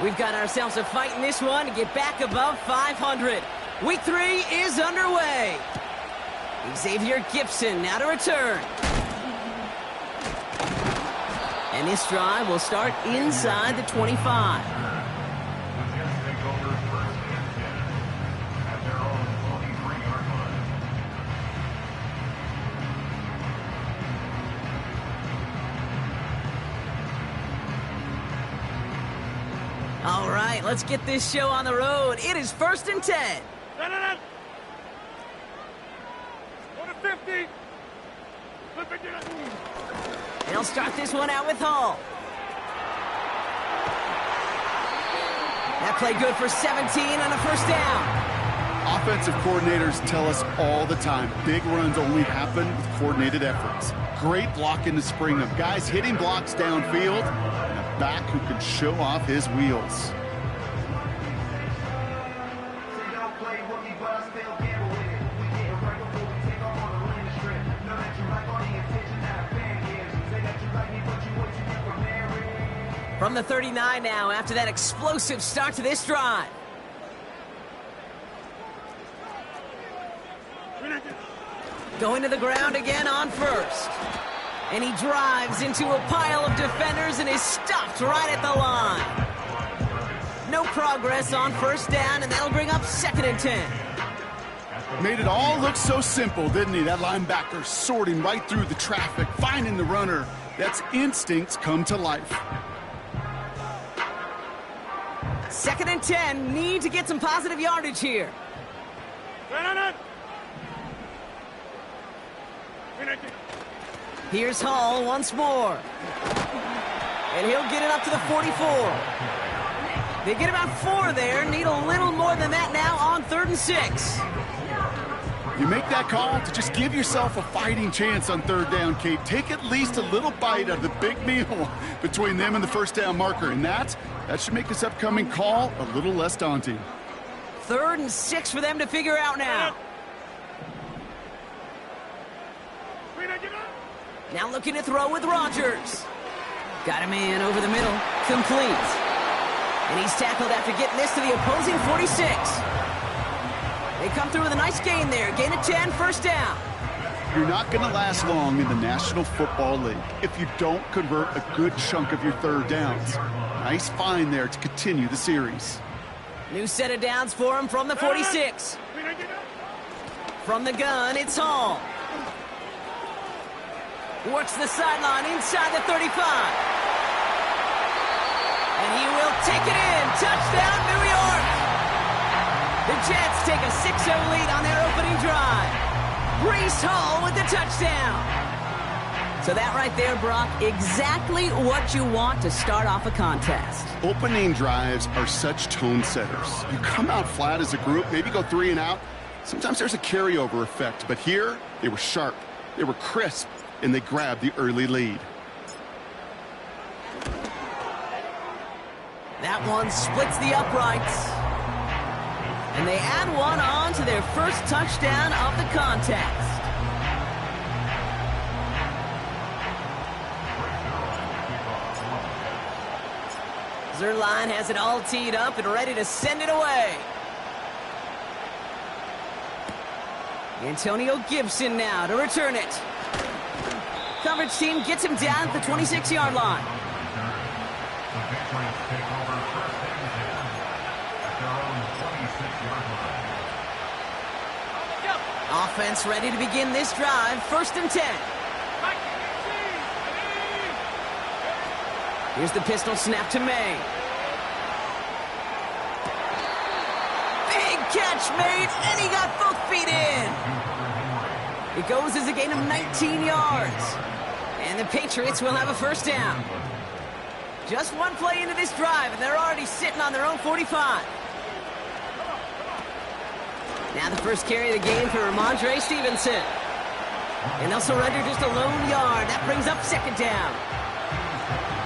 We've got ourselves a fight in this one to get back above 500. Week 3 is underway. Xavier Gipson now to return. And this drive will start inside the 25. All right, let's get this show on the road. It is 1st and 10. No. 150. They'll start this one out with Hall. That play good for 17 on a first down. Offensive coordinators tell us all the time, big runs only happen with coordinated efforts. Great block in the spring of guys hitting blocks downfield and a back who can show off his wheels. From the 39 now, after that explosive start to this drive. Going to the ground again on first. And he drives into a pile of defenders and is stopped right at the line. No progress on first down, and that'll bring up 2nd and 10. Made it all look so simple, didn't he? That linebacker sorting right through the traffic, finding the runner. That's instincts come to life. 2nd and 10, need to get some positive yardage here. Here's Hall once more. And he'll get it up to the 44. They get about 4 there, need a little more than that now on 3rd and 6. You make that call to just give yourself a fighting chance on 3rd down, Kate. Take at least a little bite of the big meal between them and the first down marker, and that should make this upcoming call a little less daunting. 3rd and 6 for them to figure out now. Now looking to throw with Rodgers. Got a man over the middle, complete. And he's tackled after getting this to the opposing 46. They come through with a nice gain there. Gain of 10, first down. You're not going to last long in the National Football League if you don't convert a good chunk of your 3rd downs. Nice find there to continue the series. New set of downs for him from the 46. From the gun, it's Hall. Works the sideline inside the 35. And he will take it in. Touchdown, New York. The Jets take a 6-0 lead on their opening drive. Breece Hall with the touchdown. So that right there, Brock, exactly what you want to start off a contest. Opening drives are such tone setters. You come out flat as a group, maybe go 3 and out. Sometimes there's a carryover effect, but here they were sharp, they were crisp, and they grabbed the early lead. That one splits the uprights. And they add one on to their first touchdown of the contest. Zuerlein has it all teed up and ready to send it away. Antonio Gibson now to return it. Coverage team gets him down at the 26-yard line. Offense ready to begin this drive. 1st and 10. Here's the pistol snap to May. Big catch made, and he got both feet in. It goes as a gain of 19 yards. And the Patriots will have a first down. Just one play into this drive, and they're already sitting on their own 45. Now the first carry of the game for Ramondre Stevenson. And they'll surrender just a lone yard. That brings up 2nd down.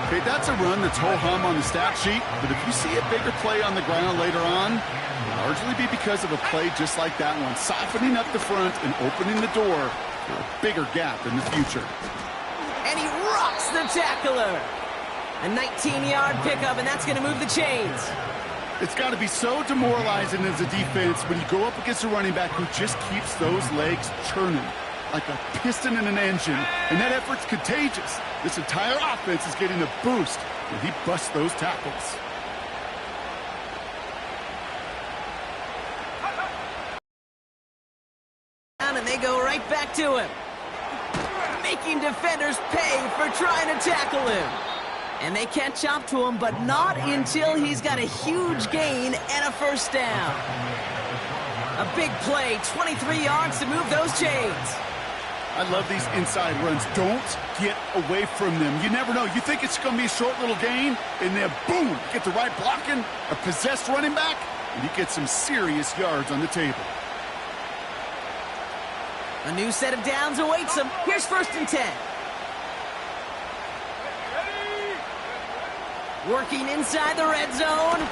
Okay, that's a run that's ho-hum on the stat sheet, but if you see a bigger play on the ground later on, it'll largely be because of a play just like that one, softening up the front and opening the door for a bigger gap in the future. And he rocks the tackler. A 19-yard pickup, and that's going to move the chains. It's got to be so demoralizing as a defense when you go up against a running back who just keeps those legs churning like a piston in an engine, and that effort's contagious. This entire offense is getting a boost when he busts those tackles. And they go right back to him, making defenders pay for trying to tackle him. And they catch up to him, but not until he's got a huge gain and a first down. A big play, 23 yards to move those chains. I love these inside runs. Don't get away from them. You never know. You think it's going to be a short little gain, and then boom, get the right blocking, a possessed running back, and you get some serious yards on the table. A new set of downs awaits him. Here's 1st and 10. Working inside the red zone.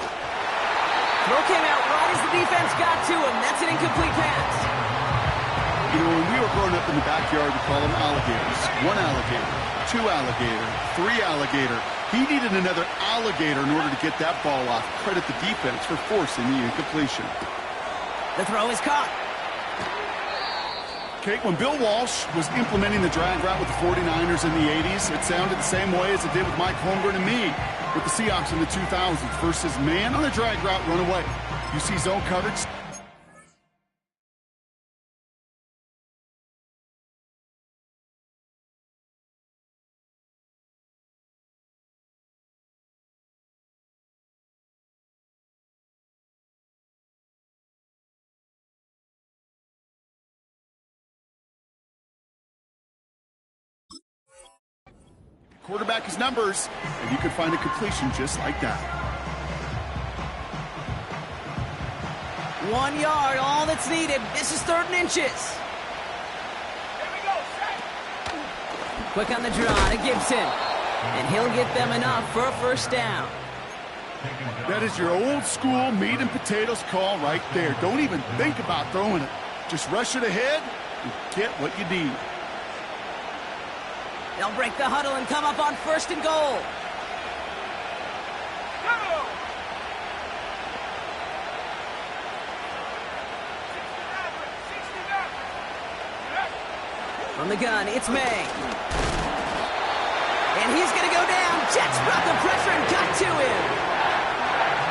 Throw came out right as the defense got to him. That's an incomplete pass. You know, when we were growing up in the backyard, we call them alligators. 1 alligator, 2 alligator, 3 alligator. He needed another alligator in order to get that ball off. Credit the defense for forcing the incompletion. The throw is caught. Kate, when Bill Walsh was implementing the drag route with the 49ers in the 80s, it sounded the same way as it did with Mike Holmgren and me with the Seahawks in the 2000s versus man on the drag route, run away. You see zone coverage. Quarterback his numbers, and you could find a completion just like that. 1 yard, all that's needed. This is 3rd and inches. Quick on the draw to Gibson, and he'll get them enough for a first down. That is your old school meat and potatoes call right there. Don't even think about throwing it. Just rush it ahead and get what you need. They'll break the huddle and come up on 1st and goal. From the gun, it's May. And he's going to go down. Jets brought the pressure and got to him.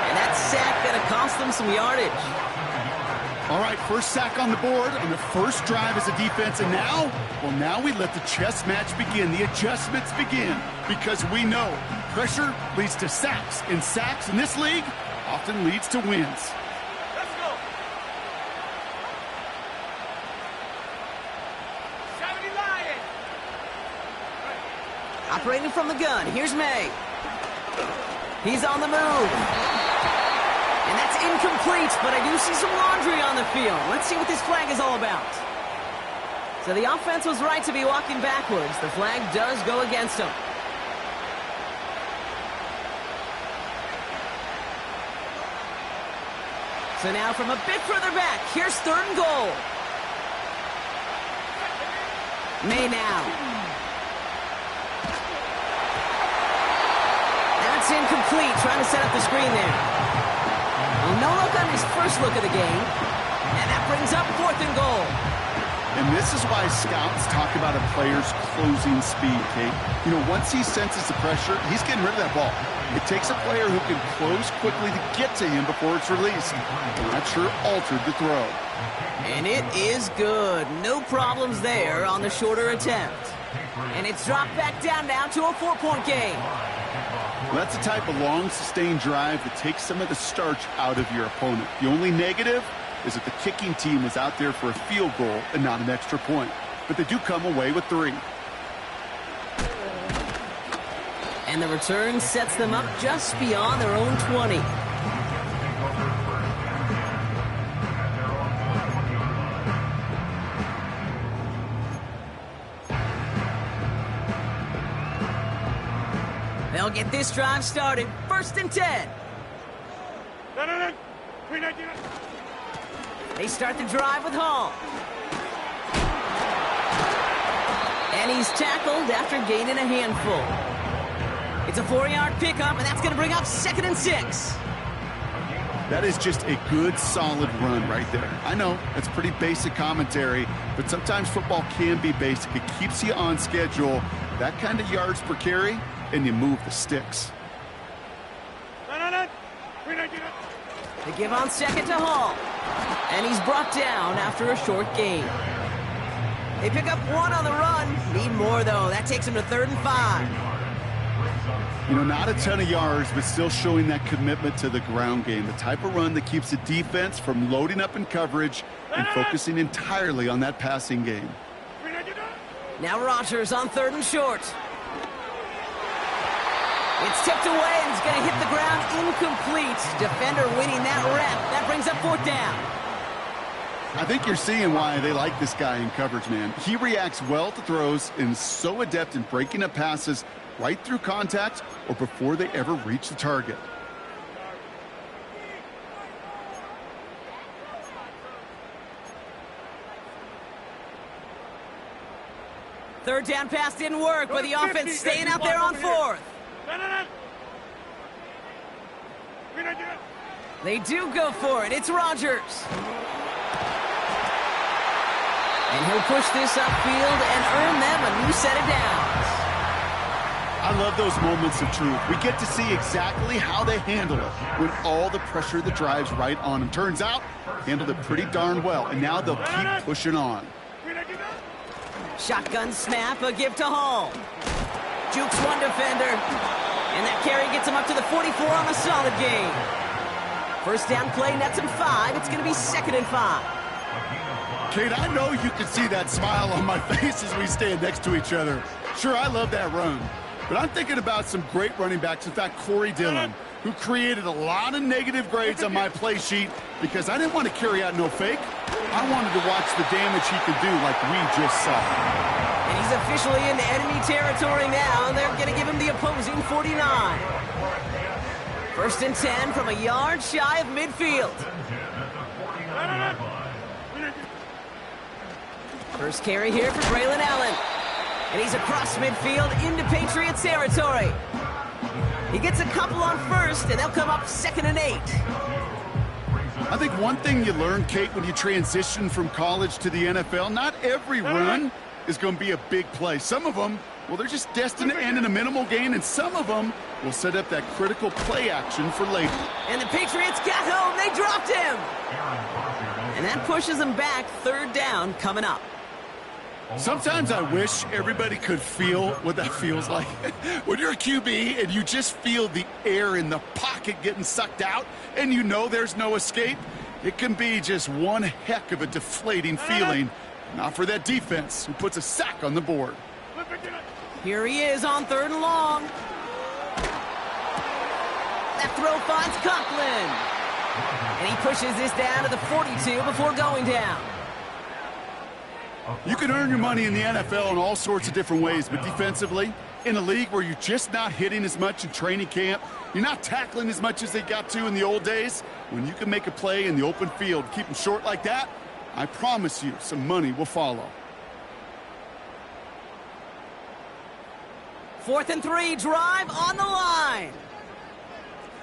And that sack going to cost them some yardage. All right, first sack on the board on the first drive as a defense, and now, well, now we let the chess match begin, the adjustments begin, because we know pressure leads to sacks, and sacks in this league often leads to wins. Let's go. 70 Lions. Operating from the gun, here's May. He's on the move. And that's incomplete, but I do see some laundry on the field. Let's see what this flag is all about. So the offense was right to be walking backwards. The flag does go against them. So now from a bit further back, here's 3rd and goal. May now. That's incomplete, trying to set up the screen there. Well, no look on his first look of the game. And that brings up 4th and goal. And this is why scouts talk about a player's closing speed, Kate. You know, once he senses the pressure, he's getting rid of that ball. It takes a player who can close quickly to get to him before it's released. And that sure altered the throw. And it is good. No problems there on the shorter attempt. And it's dropped back down now to a 4-point game. Well, that's the type of long, sustained drive that takes some of the starch out of your opponent. The only negative is that the kicking team is out there for a field goal and not an extra point. But they do come away with 3. And the return sets them up just beyond their own 20. They'll get this drive started. 1st and 10. No. 319. They start the drive with Hall. And he's tackled after gaining a handful. It's a 4-yard pickup, and that's going to bring up 2nd and 6. That is just a good, solid run right there. I know, it's pretty basic commentary, but sometimes football can be basic. It keeps you on schedule, that kind of yards per carry, and you move the sticks. They give on 2nd to Hall, and he's brought down after a short gain. They pick up 1 on the run. Need more, though. That takes him to 3rd and 5. You know, not a ton of yards, but still showing that commitment to the ground game. The type of run that keeps the defense from loading up in coverage and focusing entirely on that passing game. Now Rodgers on 3rd and short. It's tipped away, and he's going to hit the ground incomplete. Defender winning that rep. That brings up 4th down. I think you're seeing why they like this guy in coverage, man. He reacts well to throws and is so adept in breaking up passes right through contact or before they ever reach the target. Third down pass didn't work, but the offense staying out there on 4th. They do go for it. It's Rodgers. And he'll push this upfield and earn them a new set of downs. I love those moments of truth. We get to see exactly how they handle it when all the pressure that drives right on them. Turns out, handled it pretty darn well, and now they'll keep pushing on. Shotgun snap, a give to Hall. Jukes one defender, and that carry gets him up to the 44 on a solid gain. First down play nets him 5. It's going to be 2nd and 5. Kate, I know you can see that smile on my face as we stand next to each other. Sure, I love that run. But I'm thinking about some great running backs. In fact, Corey Dillon, who created a lot of negative grades on my play sheet because I didn't want to carry out no fake. I wanted to watch the damage he could do like we just saw. And he's officially in enemy territory now. They're going to give him the opposing 49. 1st and 10 from a yard shy of midfield. First carry here for Braylon Allen. And he's across midfield into Patriots territory. He gets a couple on 1st, and they'll come up 2nd and 8. I think one thing you learn, Kate, when you transition from college to the NFL, not every run is going to be a big play. Some of them, well, they're just destined to end in a minimal gain, and some of them will set up that critical play action for later. And the Patriots got home. They dropped him. And that pushes them back. 3rd down coming up. Sometimes I wish everybody could feel what that feels like. When you're a QB and you just feel the air in the pocket getting sucked out and you know there's no escape, it can be just one heck of a deflating feeling. Not for that defense who puts a sack on the board. Here he is on 3rd and long. That throw finds Conklin. And he pushes this down to the 42 before going down. You can earn your money in the NFL in all sorts of different ways, but defensively, in a league where you're just not hitting as much in training camp, you're not tackling as much as they got to in the old days, when you can make a play in the open field, keep them short like that, I promise you some money will follow. 4th and 3, drive on the line.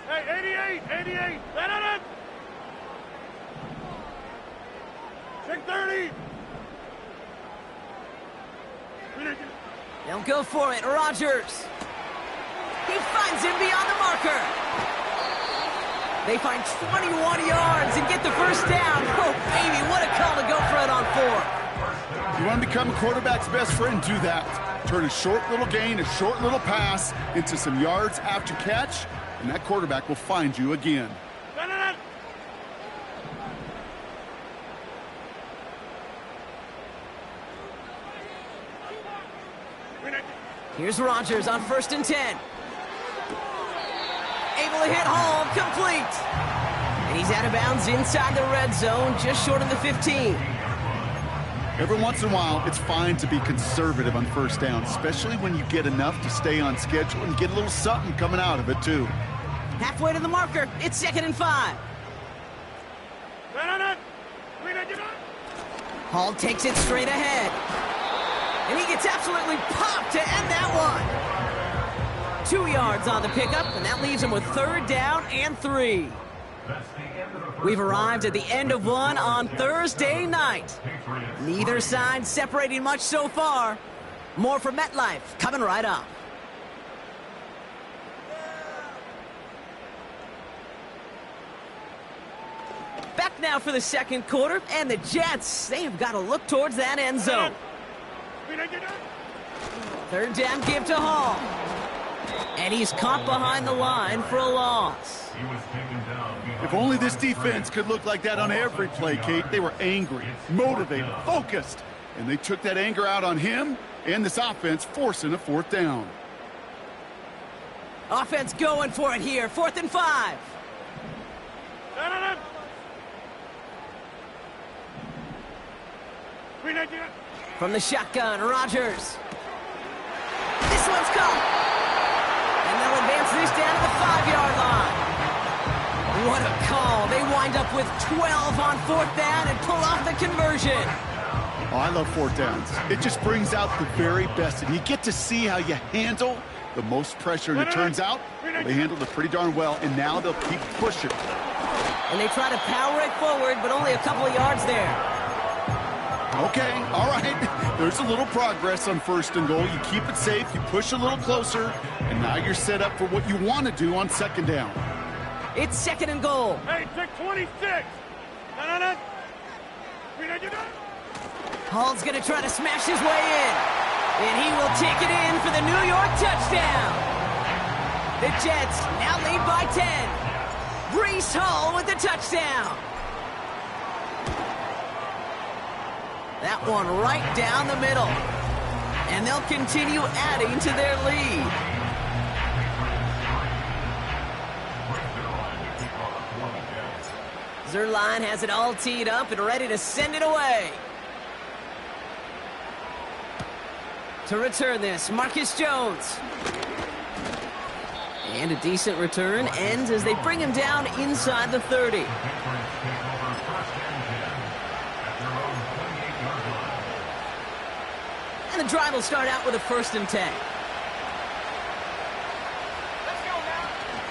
Hey, 88. Let it. Check 30. They'll go for it. Rodgers. He finds him beyond the marker. They find 21 yards and get the first down. Oh, baby, what a call to go for it on 4th. You want to become a quarterback's best friend, do that. Turn a short little gain, a short little pass into some yards after catch, and that quarterback will find you again. Here's Rodgers on 1st and 10. Able to hit home, complete. And he's out of bounds inside the red zone, just short of the 15. Every once in a while, it's fine to be conservative on 1st down, especially when you get enough to stay on schedule and get a little something coming out of it, too. Halfway to the marker, it's 2nd and 5. Hall takes it straight ahead. And he gets absolutely popped to end that one. 2 yards on the pickup, and that leaves him with 3rd down and 3. We've arrived at the end of one on Thursday night. Neither side separating much so far. More from MetLife coming right up. Back now for the second quarter, and the Jets, they have got to look towards that end zone. 3rd down give to Hall. And he's caught behind the line for a loss. If only this defense could look like that on every play, Kate. They were angry, motivated, focused, and they took that anger out on him and this offense, forcing a 4th down. Offense going for it here, 4th and 5. From the shotgun, Rodgers. This one's caught. And they'll advance this down to the 5-yard line. What a call. They wind up with 12 on 4th down and pull off the conversion. Oh, I love 4th downs. It just brings out the very best, and you get to see how you handle the most pressure, and it turns out they handled it pretty darn well, and now they'll keep pushing. And they try to power it forward, but only a couple of yards there. Okay, all right. There's a little progress on 1st and goal. You keep it safe, you push a little closer, and now you're set up for what you want to do on 2nd down. It's 2nd and goal. Hey, take 26. Hall's going to try to smash his way in. And he will take it in for the New York touchdown. The Jets now lead by 10. Breece Hall with the touchdown. That one right down the middle. And they'll continue adding to their lead. Zuerlein has it all teed up and ready to send it away. To return this, Marcus Jones. And a decent return ends as they bring him down inside the 30. And the drive will start out with a 1st and 10.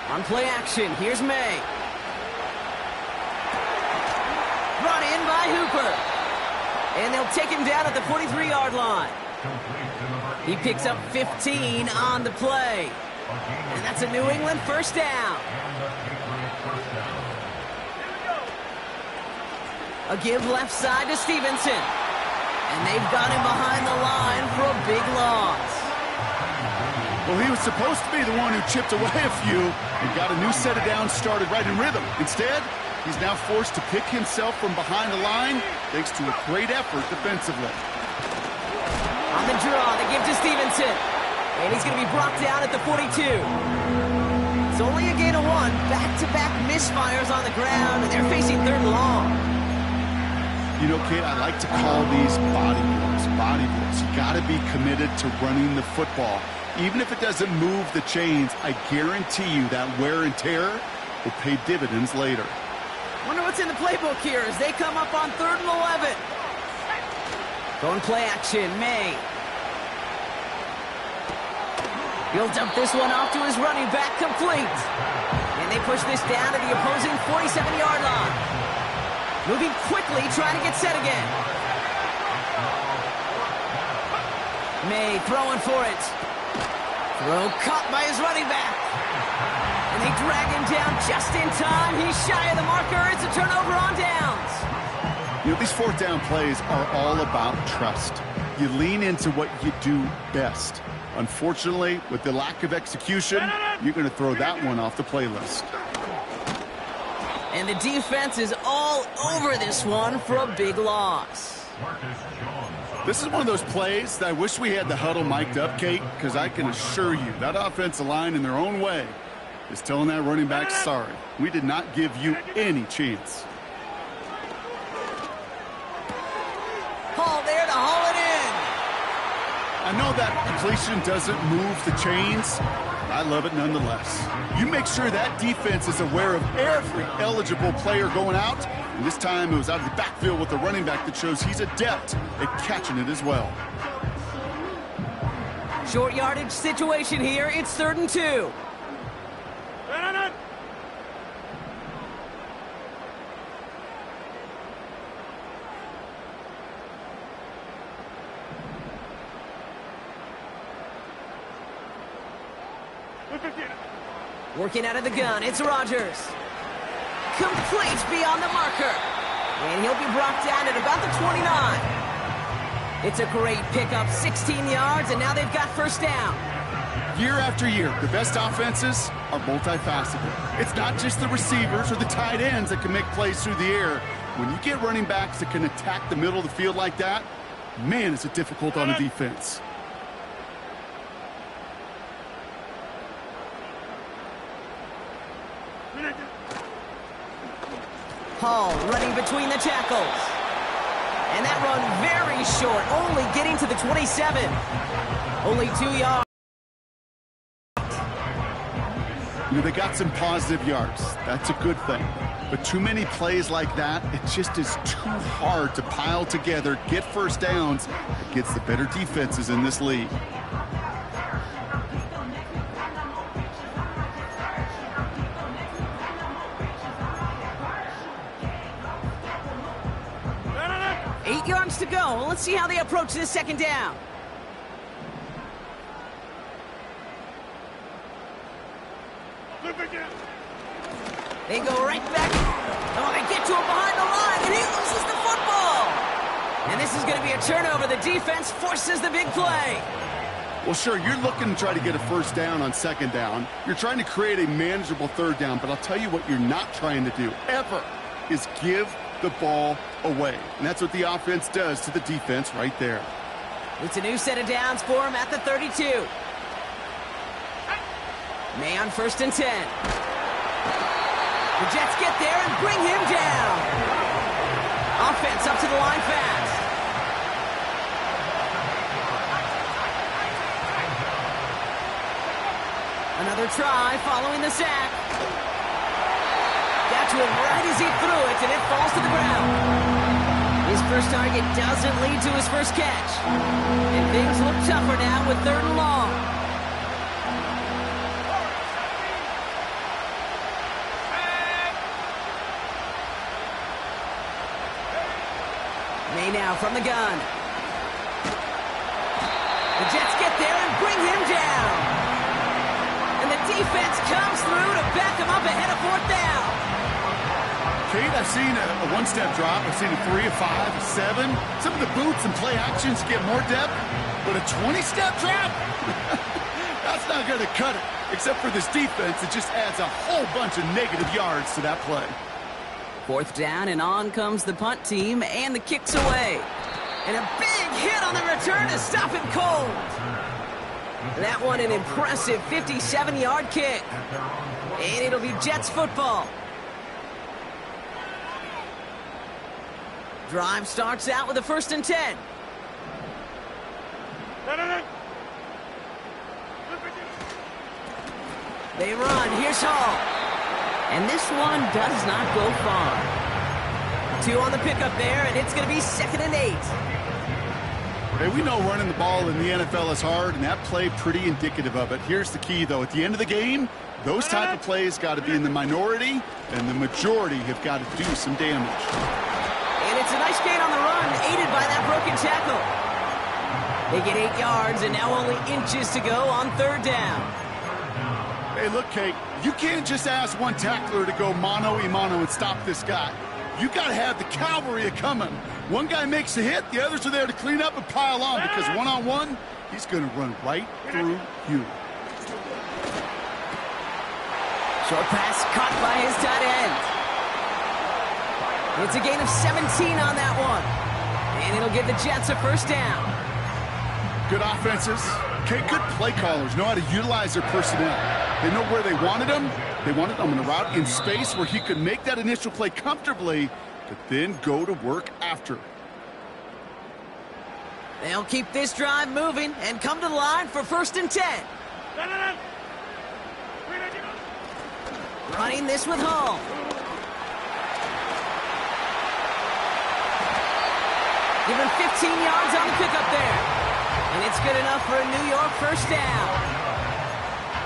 On play action, here's May. Brought in by Hooper. And they'll take him down at the 43-yard line. He picks up 15 on the play. And that's a New England 1st down. A give left side to Stevenson. And they've got him behind the line for a big loss. Well, he was supposed to be the one who chipped away a few and got a new set of downs started right in rhythm. Instead, he's now forced to pick himself from behind the line thanks to a great effort defensively. On the draw, they give to Stevenson. And he's going to be brought down at the 42. It's only a gain of 1. Back-to-back misfires on the ground, and they're facing 3rd and long. You know, Kate, I like to call these body blows. Body blows. You got to be committed to running the football. Even if it doesn't move the chains, I guarantee you that wear and tear will pay dividends later. Wonder what's in the playbook here as they come up on 3rd and 11. Going play action, May. He'll dump this one off to his running back, complete. And they push this down to the opposing 47-yard line. Moving quickly, trying to get set again. May throwing for it. Throw caught by his running back. And they drag him down just in time. He's shy of the marker. It's a turnover on downs. You know, these 4th down plays are all about trust. You lean into what you do best. Unfortunately, with the lack of execution, you're going to throw that one off the playlist. And the defense is all over this one for a big loss. This is one of those plays that I wish we had the huddle mic'd up, Kate, because I can assure you that offensive line in their own way is telling that running back, sorry, we did not give you any chance. Hall there to haul it in. I know that completion doesn't move the chains. I love it nonetheless. You make sure that defense is aware of every eligible player going out. And this time it was out of the backfield with the running back that shows he's adept at catching it as well. Short yardage situation here. It's 3rd and 2. Working out of the gun, it's Rodgers. Complete beyond the marker. And he'll be brought down at about the 29. It's a great pickup, 16 yards, and now they've got 1st down. Year after year, the best offenses are multifaceted. It's not just the receivers or the tight ends that can make plays through the air. When you get running backs that can attack the middle of the field like that, man, is it difficult on a defense. Hall running between the tackles. And that run very short, only getting to the 27. Only 2 yards. You know, they got some positive yards. That's a good thing. But too many plays like that, it just is too hard to pile together, get 1st downs against the better defenses in this league. To go. Let's see how they approach this 2nd down. They go right back. Oh, they get to him behind the line, and he loses the football. And this is going to be a turnover. The defense forces the big play. Well, sure, you're looking to try to get a 1st down on 2nd down. You're trying to create a manageable 3rd down, but I'll tell you what you're not trying to do, ever, is give the ball away. And that's what the offense does to the defense right there. It's a new set of downs for him at the 32. May on 1st and 10. The Jets get there and bring him down. Offense up to the line fast. Another try following the sack. Got to him right as he threw it, and it falls to the ground. His first target doesn't lead to his first catch. And things look tougher now with 3rd and long. May now from the gun. The Jets get there and bring him down. And the defense comes through to back him up ahead of 4th down. Kate, I've seen a 1-step drop. I've seen a 3, a 5, a 7. Some of the boots and play actions get more depth, but a 20-step drop? That's not going to cut it. Except for this defense, it just adds a whole bunch of negative yards to that play. 4th down, and on comes the punt team, and the kick's away. And a big hit on the return to stop him cold. That one an impressive 57-yard kick. And it'll be Jets football. Drive starts out with a 1st and 10. They run. Here's Hall. And this one does not go far. 2 on the pickup there, and it's going to be 2nd and 8. Hey, we know running the ball in the NFL is hard, and that play pretty indicative of it. Here's the key, though. At the end of the game, those type of plays got to be in the minority, and the majority have got to do some damage. And it's a nice gain on the run, aided by that broken tackle. They get 8 yards, and now only inches to go on 3rd down. Hey, look, Kate, you can't just ask one tackler to go mano-a-mano and stop this guy. You got to have the cavalry coming. One guy makes a hit, the others are there to clean up and pile on, because one-on-one, he's going to run right through you. Short pass caught by his tight end. It's a gain of 17 on that one. And it'll give the Jets a 1st down. Good offenses. Okay, good play callers know how to utilize their personnel. They know where they wanted them. They wanted them in a route in space where he could make that initial play comfortably, but then go to work after. They'll keep this drive moving and come to the line for 1st and 10. Running this with Hall. Give him 15 yards on the pickup there. And it's good enough for a New York first down.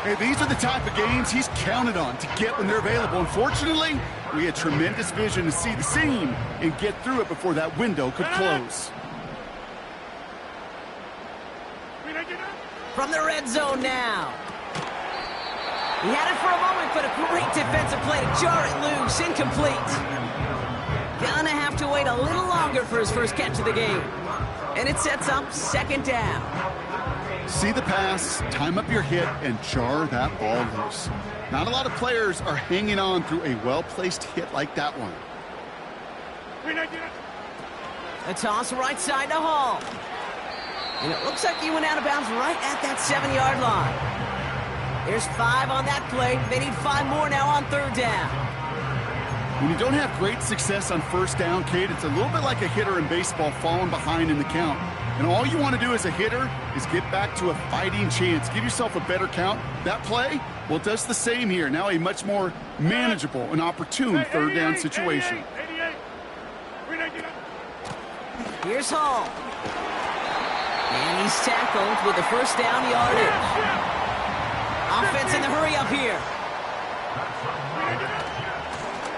Hey, these are the type of games he's counted on to get when they're available. Unfortunately, we had tremendous vision to see the seam and get through it before that window could close. From the red zone now. He had it for a moment, but a great defensive play to jar it loose. Incomplete. Gonna have to wait a little longer for his first catch of the game. And it sets up second down. See the pass, time up your hit, and jar that ball loose. Not a lot of players are hanging on through a well-placed hit like that one. A toss right side to Hall. And it looks like he went out of bounds right at that 7-yard line. There's 5 on that play. They need 5 more now on third down. When you don't have great success on first down, Kate, it's a little bit like a hitter in baseball falling behind in the count. And all you want to do as a hitter is get back to a fighting chance. Give yourself a better count. That play, well, it does the same here. Now a much more manageable and opportune third down situation. Here's Hall. And he's tackled with the first down yardage. Offense in the hurry up here.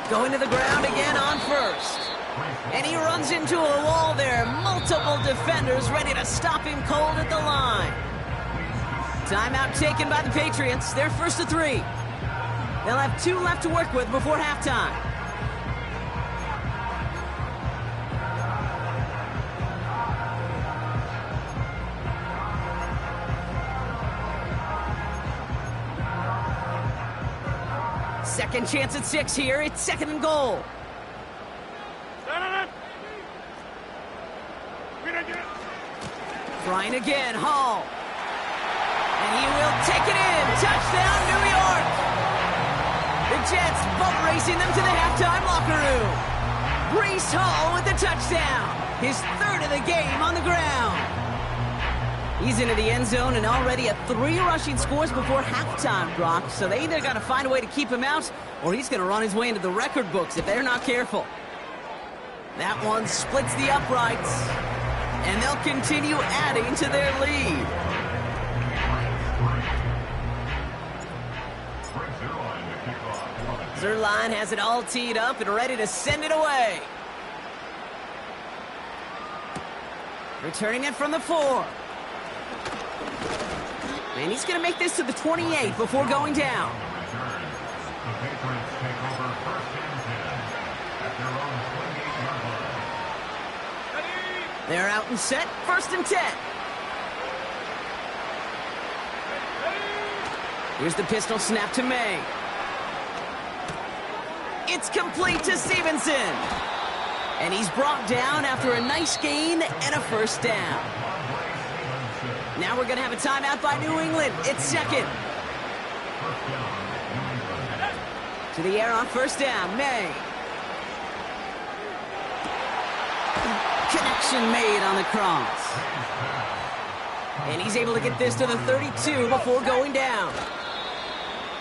Going to the ground again on first. And he runs into a wall there. Multiple defenders ready to stop him cold at the line. Timeout taken by the Patriots. They're first to 3. They'll have 2 left to work with before halftime. Second chance at 6 here. It's second and goal. Trying again, Hall. And he will take it in. Touchdown, New York. The Jets boat racing them to the halftime locker room. Breece Hall with the touchdown. His 3rd of the game on the ground. He's into the end zone and already at 3 rushing scores before halftime, Brock. So they either got to find a way to keep him out or he's going to run his way into the record books if they're not careful. That one splits the uprights. And they'll continue adding to their lead. Zuerlein has it all teed up and ready to send it away. Returning it from the 4. And he's going to make this to the 28 before going down. They're out and set, 1st and 10. Here's the pistol snap to May. It's complete to Stevenson. And he's brought down after a nice gain and a first down. Now we're going to have a timeout by New England. It's second. To the air on first down, May. Connection made on the cross. And he's able to get this to the 32 before going down.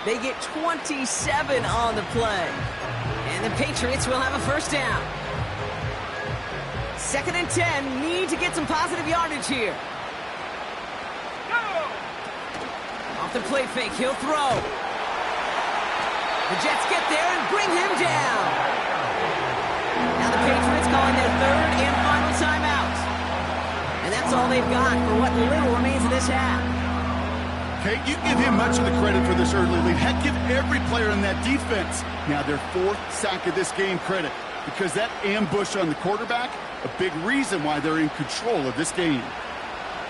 They get 27 on the play. And the Patriots will have a first down. 2nd and 10. Need to get some positive yardage here. Off the play fake, he'll throw. The Jets get there and bring him down. Now the Patriots calling their 3rd and final timeout. And that's all they've got for what little remains of this half. Okay, you give him much of the credit for this early lead. Heck, give every player in that defense now their 4th sack of this game credit. Because that ambush on the quarterback, a big reason why they're in control of this game.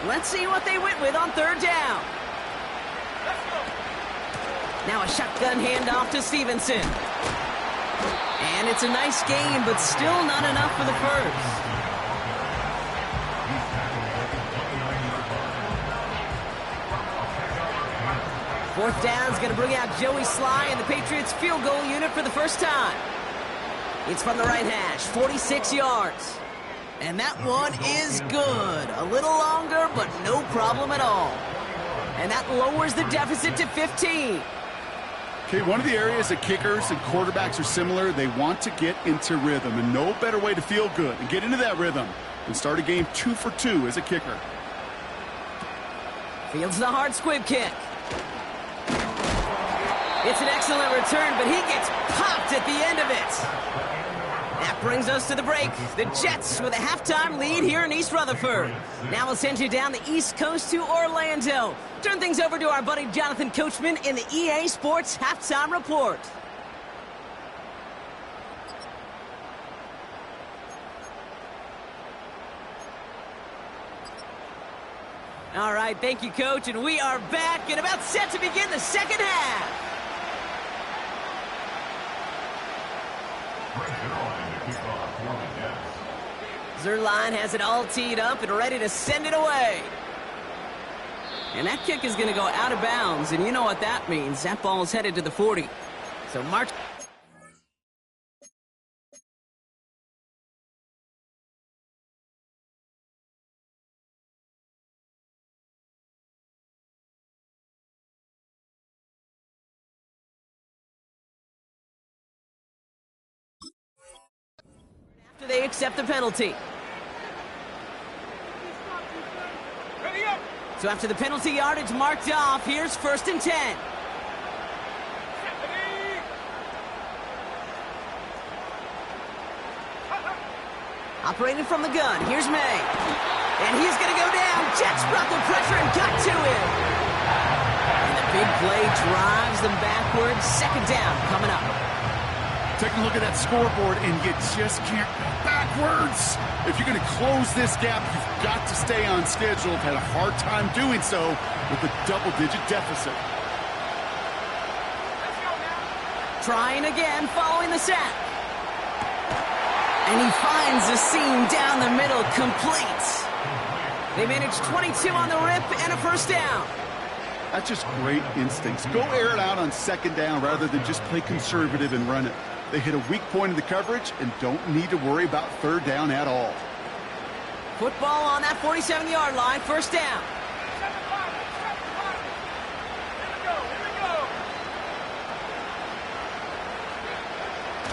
Let's see what they went with on 3rd down. Now a shotgun handoff to Stevenson. And it's a nice gain, but still not enough for the first. Fourth down's going to bring out Joey Sly and the Patriots field goal unit for the first time. It's from the right hash, 46 yards. And that one is good. A little longer, but no problem at all. And that lowers the deficit to 15. Okay, one of the areas that kickers and quarterbacks are similar, they want to get into rhythm. And no better way to feel good and get into that rhythm than start a game 2 for 2 as a kicker. Fields the hard squib kick. It's an excellent return, but he gets popped at the end of it. That brings us to the break. The Jets with a halftime lead here in East Rutherford. Now we'll send you down the East Coast to Orlando. Turn things over to our buddy Jonathan Coachman in the EA Sports Halftime Report. All right, thank you, Coach, and we are back and about set to begin the second half. Zerline has it all teed up and ready to send it away. And that kick is going to go out of bounds, and you know what that means. That ball is headed to the 40. So March... after they accept the penalty. Ready up! So after the penalty yardage marked off, here's 1st and 10. Operating from the gun, here's May. And he's going to go down. Jets brought the pressure and got to him. And the big play drives them backwards. 2nd down coming up. Taking a look at that scoreboard, and you just can't go backwards. If you're going to close this gap, you've got to stay on schedule. Had a hard time doing so with a double-digit deficit. Trying again, following the sack. And he finds the seam down the middle, complete. They managed 22 on the rip and a 1st down. That's just great instincts. Go air it out on 2nd down rather than just play conservative and run it. They hit a weak point in the coverage and don't need to worry about 3rd down at all. Football on that 47-yard line, 1st down.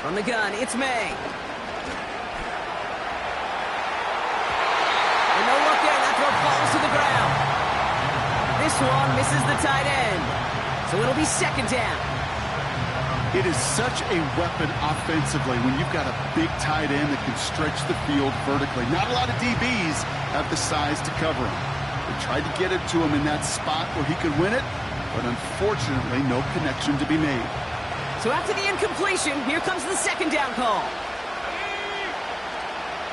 From the gun, it's May. And no look there, that throw falls to the ground. This one misses the tight end. So it'll be 2nd down. It is such a weapon offensively when you've got a big tight end that can stretch the field vertically. Not a lot of DBs have the size to cover him. They tried to get it to him in that spot where he could win it, but unfortunately, no connection to be made. So after the incompletion, here comes the 2nd down call.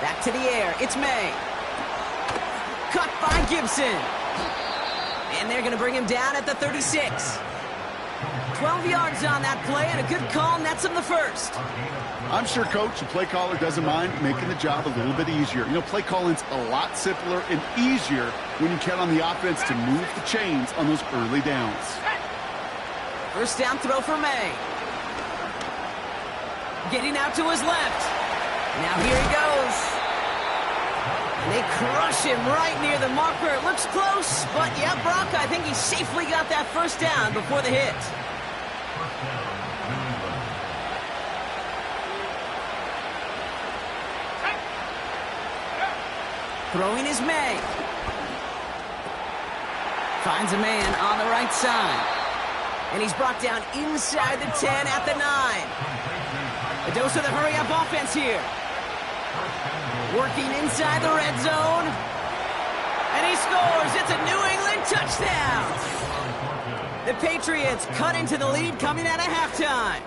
Back to the air, it's May. Cut by Gibson. And they're going to bring him down at the 36. 12 yards on that play, and a good call nets him the 1st. I'm sure Coach, the play caller, doesn't mind making the job a little bit easier. You know, play calling's a lot simpler and easier when you count on the offense to move the chains on those early downs. 1st down throw for May. Getting out to his left. Now here he goes. And they crush him right near the marker. It looks close, but yeah, Brock, I think he safely got that 1st down before the hit. Throwing is May. Finds a man on the right side. And he's brought down inside the 10 at the 9. A dose of the hurry-up offense here. Working inside the red zone. And he scores. It's a New England touchdown. The Patriots cut into the lead coming out of halftime.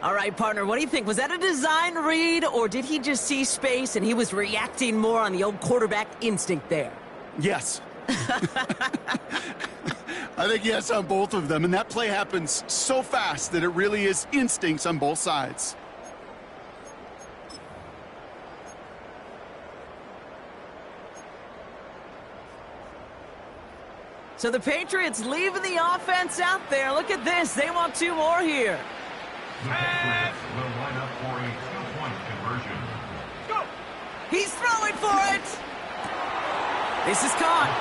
All right, partner, what do you think? Was that a design read, or did he just see space and he was reacting more on the old quarterback instinct there? Yes. I think yes on both of them, and that play happens so fast that it really is instincts on both sides. So the Patriots leaving the offense out there. Look at this. They want 2 more here. The Patriots will line up for a 2-point conversion. Go! He's throwing for it. This is caught.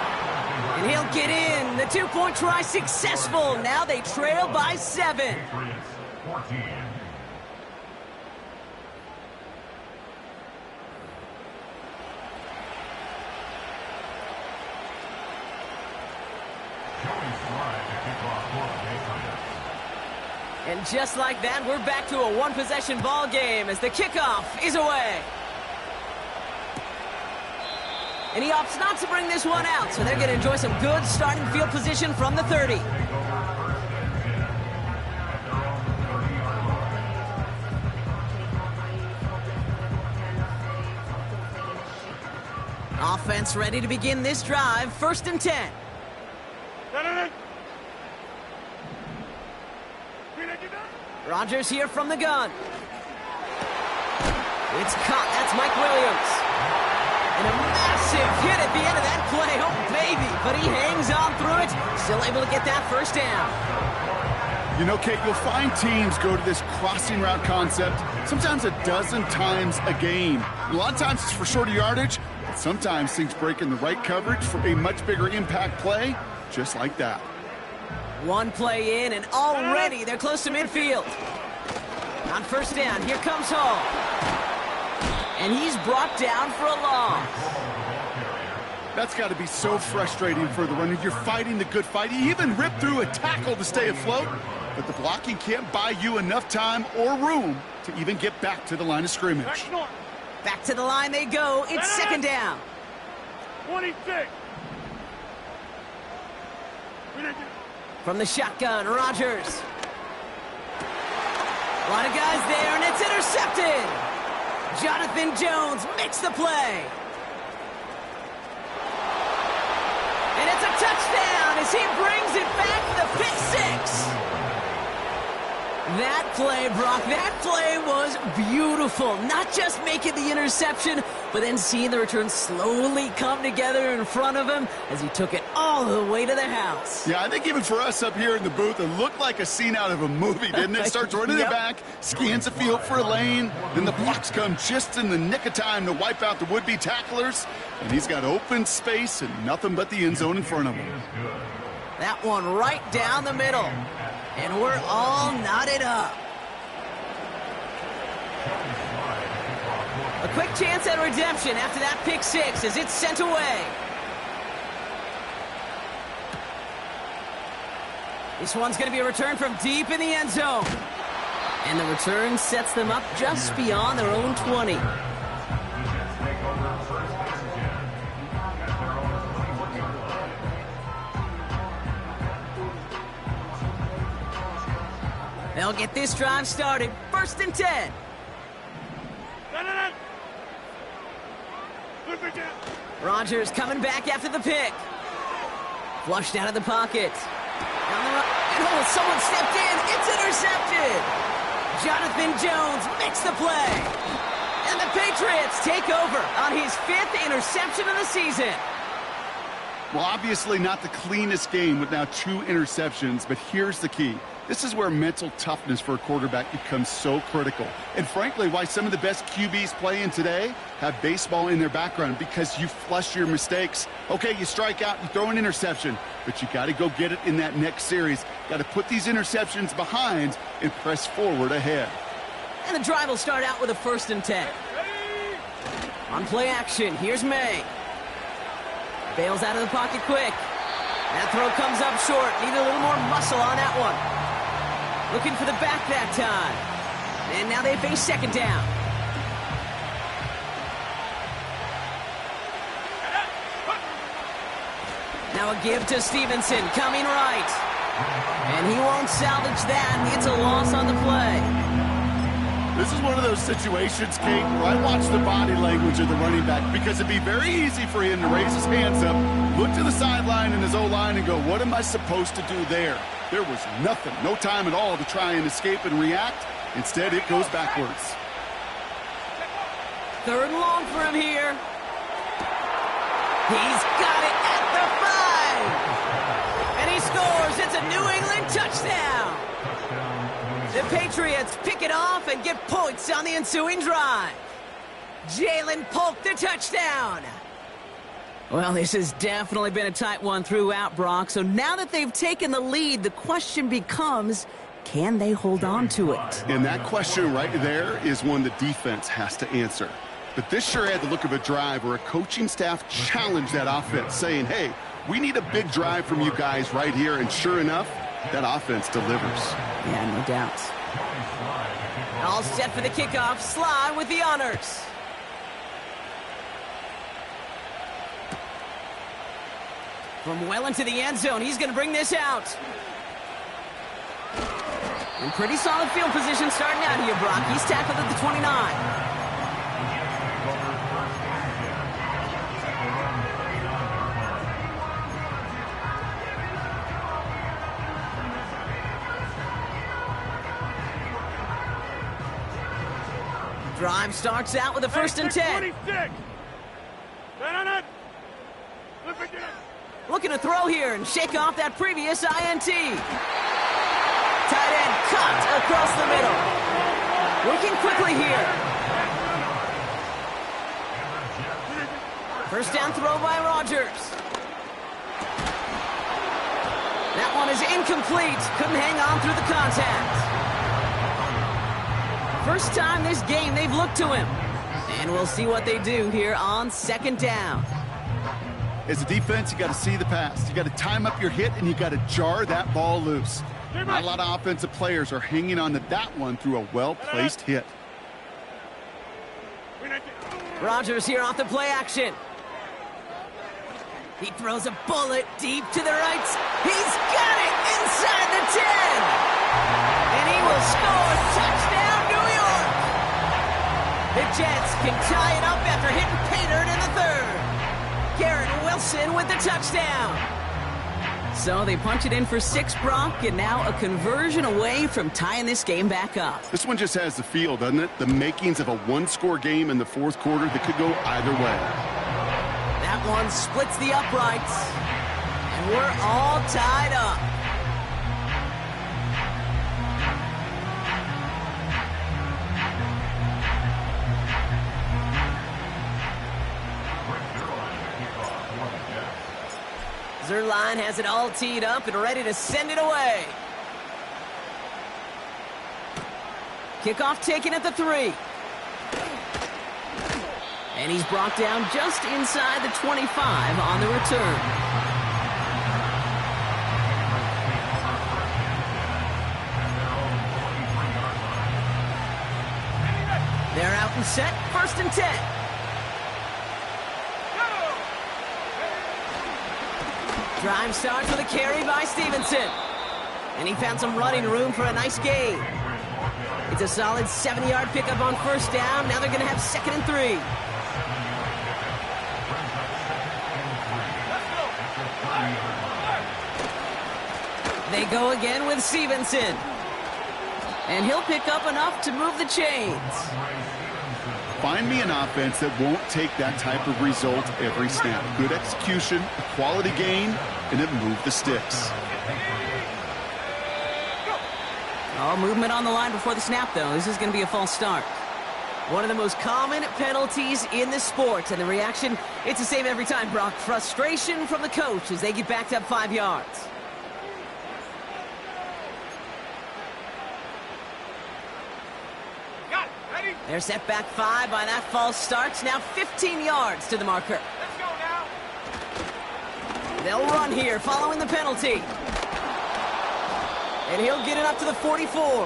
And he'll get in. The 2-point try successful. Now they trail by 7. Patriots 14. And just like that, we're back to a one-possession ball game as the kickoff is away. And he opts not to bring this one out, so they're going to enjoy some good starting field position from the 30. Offense ready to begin this drive. 1st and 10. Rodgers here from the gun. It's caught. That's Mike Williams. And a massive hit at the end of that play. Oh, baby. But he hangs on through it. Still able to get that 1st down. You know, Kate, you'll find teams go to this crossing route concept sometimes a dozen times a game. A lot of times it's for shorter yardage, but sometimes things break in the right coverage for a much bigger impact play, just like that. One play in, and already they're close to midfield. On 1st down, here comes Hall. And he's brought down for a loss. That's got to be so frustrating for the runner. You're fighting the good fight. He even ripped through a tackle to stay afloat, but the blocking can't buy you enough time or room to even get back to the line of scrimmage. Back to the line they go. It's 2nd down. 26. From the shotgun, Rodgers. A lot of guys there, and it's intercepted. Jonathan Jones makes the play. And it's a touchdown as he brings it back for the pick 6. That play, Brock, that play was beautiful. Not just making the interception, but then seeing the return slowly come together in front of him as he took it all the way to the house. Yeah, I think even for us up here in the booth, it looked like a scene out of a movie, didn't it? Starts running it back, scans the field for a lane, then the blocks come just in the nick of time to wipe out the would-be tacklers, and he's got open space and nothing but the end zone in front of him. That one right down the middle. And we're all knotted up. A quick chance at redemption after that pick 6 as it's sent away. This one's going to be a return from deep in the end zone. And the return sets them up just beyond their own 20. They'll get this drive started. 1st and 10. Rodgers coming back after the pick. Flushed out of the pocket. And someone stepped in. It's intercepted. Jonathan Jones makes the play. And the Patriots take over on his 5th interception of the season. Well, obviously not the cleanest game with now 2 interceptions, but here's the key. This is where mental toughness for a quarterback becomes so critical. And frankly, why some of the best QBs playing today have baseball in their background, because you flush your mistakes. Okay, you strike out, you throw an interception, but you got to go get it in that next series. Got to put these interceptions behind and press forward ahead. And the drive will start out with a 1st and 10. On play action, here's May. Bails out of the pocket quick. That throw comes up short. Need a little more muscle on that one. Looking for the back that time. And now they face 2nd down. Now a give to Stevenson, coming right. And he won't salvage that. It's a loss on the play. This is one of those situations, Kate, where I watch the body language of the running back, because it'd be very easy for him to raise his hands up, look to the sideline in his O-line and go, what am I supposed to do there? There was nothing, no time at all to try and escape and react. Instead, it goes backwards. 3rd and long for him here. He's got it at the 5. And he scores. It's a New England touchdown. The Patriots pick it off and get points on the ensuing drive. Jalen Polk, the touchdown. Well, this has definitely been a tight one throughout, Brock. So now that they've taken the lead, the question becomes, can they hold on to it? And that question right there is one the defense has to answer. But this sure had the look of a drive where a coaching staff challenged that offense, saying, hey, we need a big drive from you guys right here. And sure enough, That offense delivers. Yeah, no doubt. All set for the kickoff. Sly with the honors. From well into the end zone, he's going to bring this out. In pretty solid field position starting out here, Brock. He's tackled at the 29. Drive starts out with a 1st and 10. 26. Looking to throw here and shake off that previous INT. Tight end cut across the middle. Working quickly here. 1st down throw by Rodgers. That one is incomplete. Couldn't hang on through the contact. First time this game they've looked to him. And we'll see what they do here on 2nd down. As a defense, you got to see the pass. You got to time up your hit, and you got to jar that ball loose. Not a lot of offensive players are hanging on to that one through a well-placed hit. Rodgers here off the play action. He throws a bullet deep to the right. He's got it inside the 10. And he will score. Touchdown, New York. The Jets can tie it up after hitting Paydirt in the 3rd. Garrett Wilson with the touchdown. So they punch it in for 6, Brock, and now a conversion away from tying this game back up. This one just has the feel, doesn't it? The makings of a one-score game in the 4th quarter that could go either way. That one splits the uprights, and we're all tied up. Zuerlein has it all teed up and ready to send it away. Kickoff taken at the 3. And he's brought down just inside the 25 on the return. They're out and set, 1st and 10. Drive starts with a carry by Stevenson. And he found some running room for a nice gain. It's a solid 70-yard pickup on 1st down. Now they're going to have 2nd and 3. They go again with Stevenson. And he'll pick up enough to move the chains. Find me an offense that won't take that type of result every snap. Good execution, a quality gain, and it moved the sticks. Oh, movement on the line before the snap, though. This is going to be a false start. One of the most common penalties in the sport, and the reaction, it's the same every time, Brock. Frustration from the coach as they get backed up 5 yards. They're set back 5 by that false start. Now 15 yards to the marker. Let's go now. They'll run here following the penalty. And he'll get it up to the 44.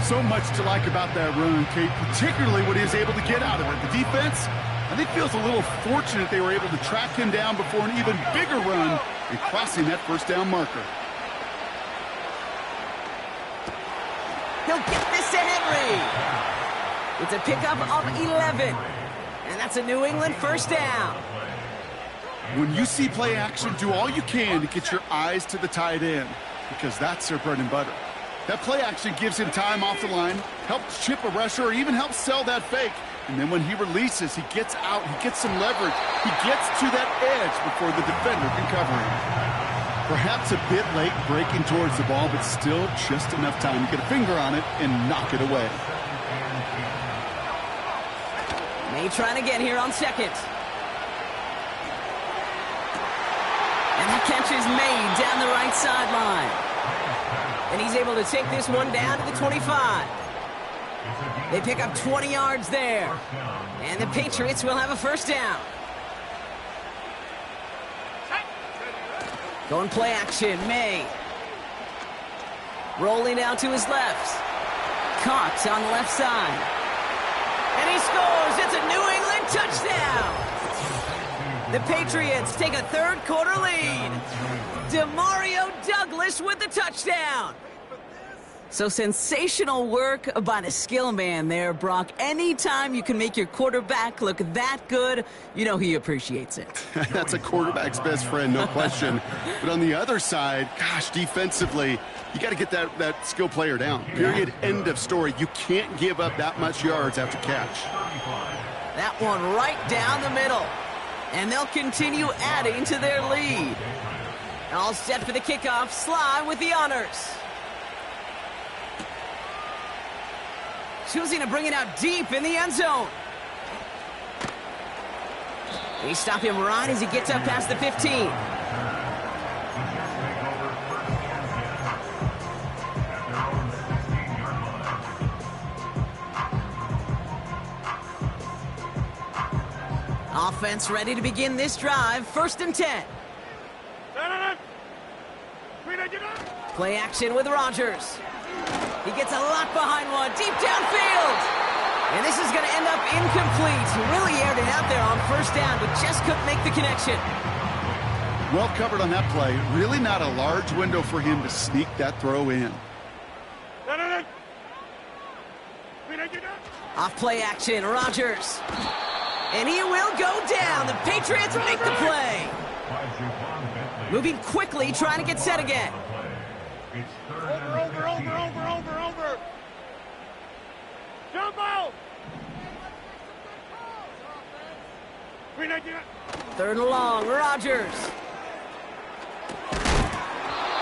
So much to like about that run, Kate, particularly what he was able to get out of it. The defense, I think, feels a little fortunate they were able to track him down before an even bigger run and crossing that 1st down marker. He'll get this to Henry. It's a pickup of 11. And that's a New England 1st down. When you see play action, do all you can to get your eyes to the tight end, because that's their bread and butter. That play action gives him time off the line, helps chip a rusher, or even helps sell that fake. And then when he releases, he gets out, he gets some leverage. He gets to that edge before the defender can cover him. Perhaps a bit late breaking towards the ball, but still just enough time to get a finger on it and knock it away. May trying again here on 2nd. And the catch is made down the right sideline. And he's able to take this one down to the 25. They pick up 20 yards there. And the Patriots will have a 1st down. Going play action, May. Rolling out to his left. Caught on the left side. And he scores. It's a New England touchdown. The Patriots take a third-quarter lead. Demario Douglas with the touchdown. So sensational work by the skill man there, Brock. Anytime you can make your quarterback look that good, you know he appreciates it. That's a quarterback's best friend, no question. But on the other side, gosh, defensively, you got to get that skill player down. Period. End of story. You can't give up that much yards after catch. That one right down the middle. And they'll continue adding to their lead. All set for the kickoff. Sly with the honors. Choosing to bring it out deep in the end zone. They stop him right as he gets up past the 15. Offense ready to begin this drive. 1st and 10. Play action with Rodgers. He gets a lot behind one, deep downfield. And this is going to end up incomplete. He really aired it out there on 1st down, but just couldn't make the connection. Well covered on that play. Really not a large window for him to sneak that throw in. Off play action, Rodgers. And he will go down. The Patriots make the play. Moving quickly, trying to get set again. Over. Jump out. 3rd and long, Rodgers.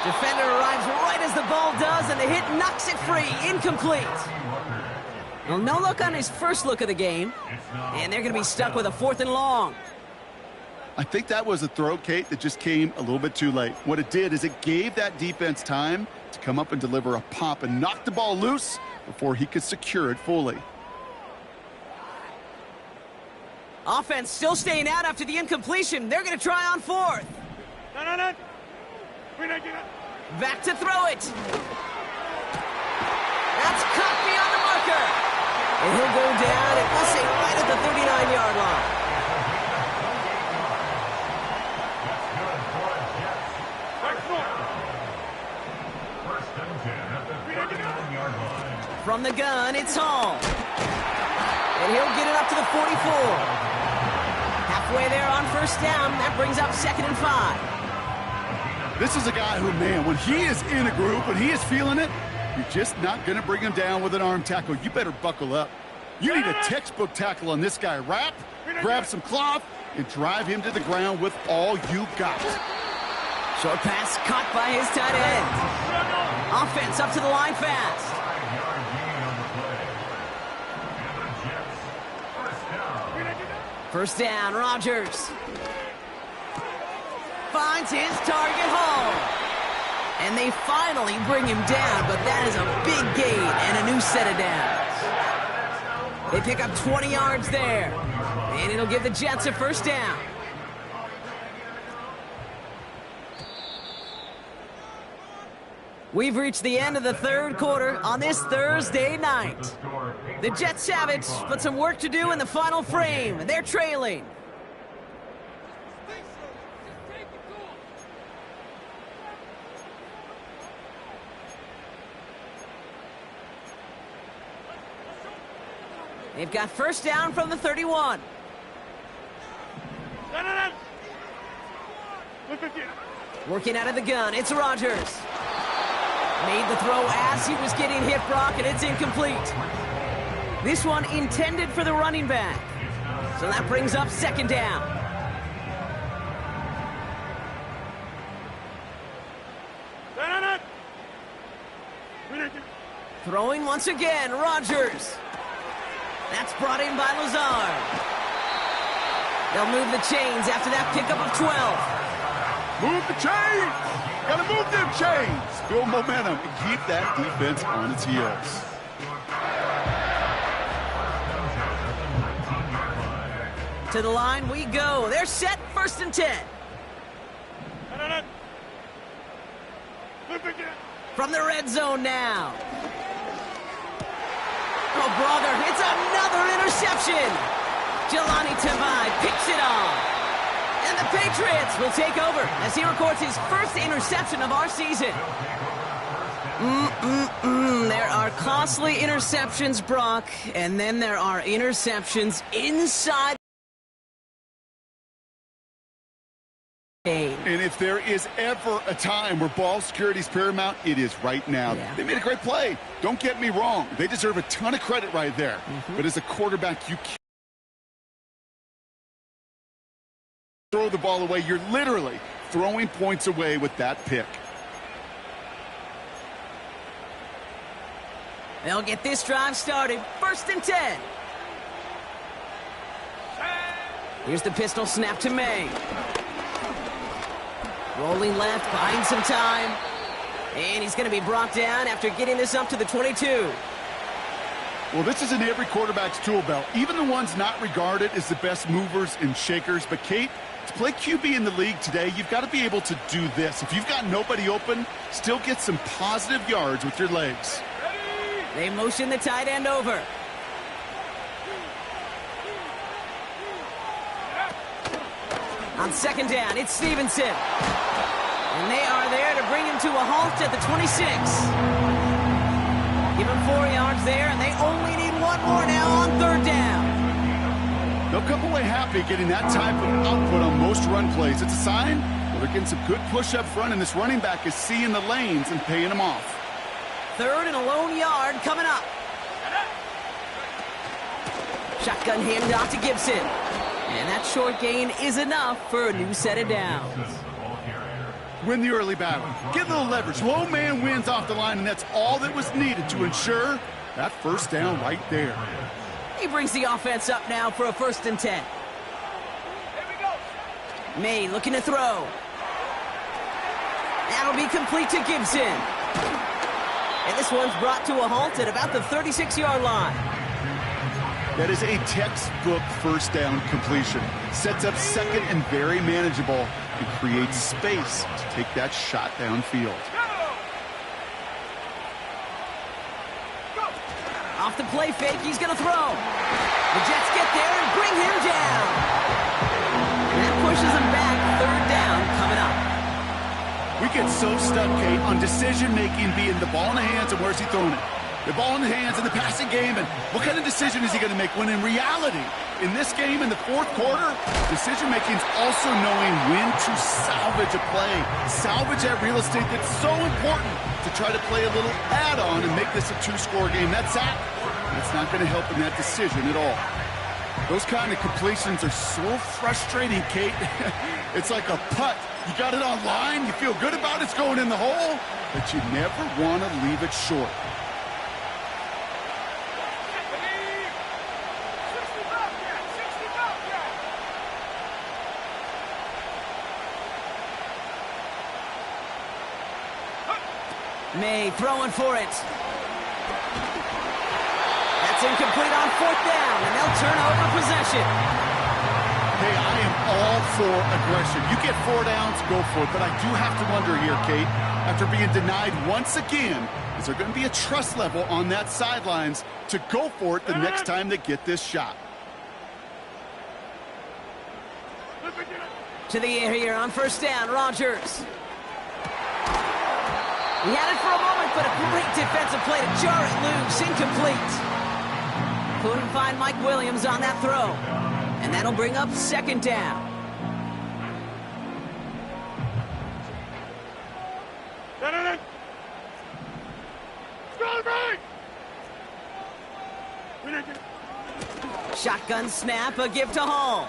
Defender arrives right as the ball does, and the hit knocks it free. Incomplete. Well, no look on his first look of the game, and they're going to be stuck with a 4th and long. I think that was a throw, Kate, that just came a little bit too late. What it did is it gave that defense time to come up and deliver a pop and knock the ball loose before he could secure it fully. Offense still staying out after the incompletion. They're going to try on 4th. Back to throw it. That's caught beyond the marker. And he'll go down, and we'll say right at the 39-yard line. From the gun, it's Hall. And he'll get it up to the 44. Halfway there on 1st down. That brings up 2nd and 5. This is a guy who, man, when he is in a group, when he is feeling it, you're just not going to bring him down with an arm tackle. You better buckle up. You need a textbook tackle on this guy. Wrap, grab some cloth, and drive him to the ground with all you got. Short pass caught by his tight end. Offense up to the line fast. 1st down, Rodgers. Finds his target hole. And they finally bring him down, but that is a big gain and a new set of downs. They pick up 20 yards there. And it'll give the Jets a 1st down. We've reached the end of the 3rd quarter on this Thursday night. The Jets have it, but some work to do in the final frame. They're trailing. They've got 1st down from the 31. Working out of the gun, it's Rodgers. Made the throw as he was getting hit, Brock, and it's incomplete. This one intended for the running back. So that brings up 2nd down. Throwing once again, Rodgers. That's brought in by Lazard. They'll move the chains after that pickup of 12. Move the chains! Gotta move them chains! Build momentum and keep that defense on its heels. To the line we go. They're set, 1st and 10. from the red zone now. Oh, brother, it's another interception. Jelani Tavai picks it off. And the Patriots will take over as he records his first interception of our season. There are costly interceptions, Brock, and then there are interceptions inside. And if there is ever a time where ball security is paramount, it is right now. Yeah. They made a great play. Don't get me wrong. They deserve a ton of credit right there. But as a quarterback, you can't throw the ball away. You're literally throwing points away with that pick. They'll get this drive started. 1st and 10. Here's the pistol snap to May. Rolling left, buying some time. And he's going to be brought down after getting this up to the 22. Well, this is in every quarterback's tool belt, even the ones not regarded as the best movers and shakers. But, Kate, to play QB in the league today, you've got to be able to do this. If you've got nobody open, still get some positive yards with your legs. They motion the tight end over. On 2nd down, it's Stevenson. And they are there to bring him to a halt at the 26. Give him 4 yards there, and they only need 1 more now on 3rd down. They'll come away happy getting that type of output on most run plays. It's a sign that they're getting some good push up front, and this running back is seeing the lanes and paying them off. 3rd and a lone yard coming up. Shotgun handoff to Gibson. And that short gain is enough for a new set of downs. Win the early battle. Get a little leverage. Low man wins off the line, and that's all that was needed to ensure that 1st down right there. He brings the offense up now for a 1st and 10. May looking to throw. That'll be complete to Gibson. And this one's brought to a halt at about the 36-yard line. That is a textbook 1st down completion. Sets up 2nd and very manageable and creates space to take that shot downfield. Off the play fake, he's going to throw. The Jets get there and bring him down. And that pushes him back. 3rd down coming up. We get so stuck, Kate, on decision-making being the ball in the hands and where's he throwing it. The ball in the hands in the passing game, and what kind of decision is he going to make? When in reality, in this game, in the 4th quarter, decision-making is also knowing when to salvage a play. Salvage that real estate that's so important to try to play a little add-on and make this a 2-score game. That's not going to help in that decision at all. Those kind of completions are so frustrating, Kate. It's like a putt. You got it on line, you feel good about it's going in the hole, but you never want to leave it short. May throwing for it. That's incomplete on 4th down, and they'll turn over possession. Hey, I am all for aggression. You get 4 downs, go for it. But I do have to wonder here, Kate, after being denied once again, is there going to be a trust level on that sidelines to go for it the next time they get this shot? To the air here on 1st down, Rodgers. He had it for a moment, but a great defensive play to jar it loose. Incomplete. Couldn't find Mike Williams on that throw. And that'll bring up 2nd down. Shotgun snap, a give to Hall.